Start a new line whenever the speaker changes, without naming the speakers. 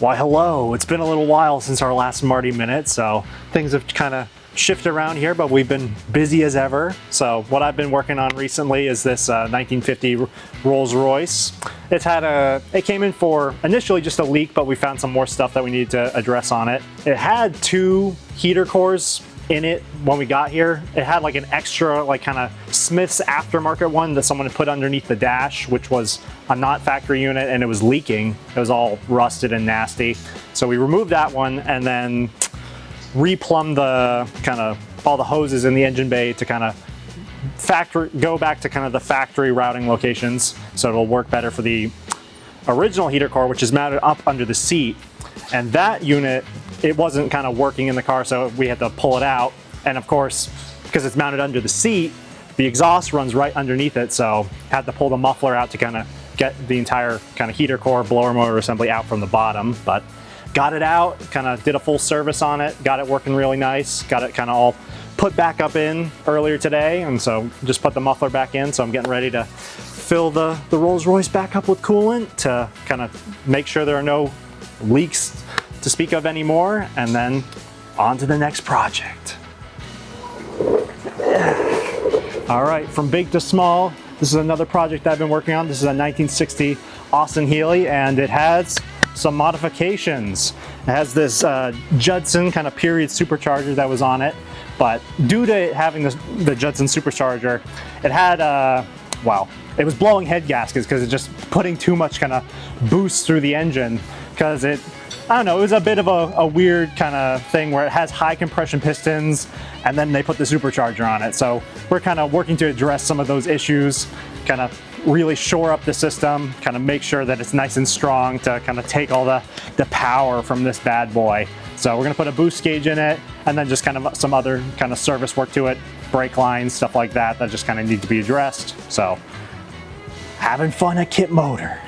Why hello, it's been a little while since our last Marty Minute, so things have kind of shifted around here, but we've been busy as ever. So what I've been working on recently is this 1950 Rolls-Royce. It came in for initially just a leak, but we found some more stuff that we needed to address on it. It had 2 heater cores in it when we got here. It had like an extra like kind of Smith's aftermarket one that someone had put underneath the dash, which was a not factory unit, and it was leaking. It was all rusted and nasty. So we removed that one and then replumbed the kind of all the hoses in the engine bay to kind of go back to kind of the factory routing locations, so it'll work better for the original heater core, which is mounted up under the seat. And that unit, it wasn't kind of working in the car, so we had to pull it out. And of course, because it's mounted under the seat, the exhaust runs right underneath it, so had to pull the muffler out to kind of get the entire kind of heater core blower motor assembly out from the bottom. But got it out, kind of did a full service on it, got it working really nice, got it kind of all put back up in earlier today, and so just put the muffler back in. So I'm getting ready to fill the Rolls-Royce back up with coolant to kind of make sure there are no leaks to speak of anymore, and then on to the next project. All right, from big to small, this is another project I've been working on. This is a 1960 Austin-Healey, and it has some modifications. It has this Judson kind of period supercharger that was on it, but due to it having the Judson supercharger, it had wow, it was blowing head gaskets because it's just putting too much kind of boost through the engine, because I don't know, it was a bit of a weird kind of thing where it has high compression pistons and then they put the supercharger on it. So we're kind of working to address some of those issues, kind of really shore up the system, kind of make sure that it's nice and strong to kind of take all the power from this bad boy. So we're gonna put a boost gauge in it, and then just kind of some other kind of service work to it, brake lines, stuff like that, that just kind of need to be addressed. So having fun at Kit Motor.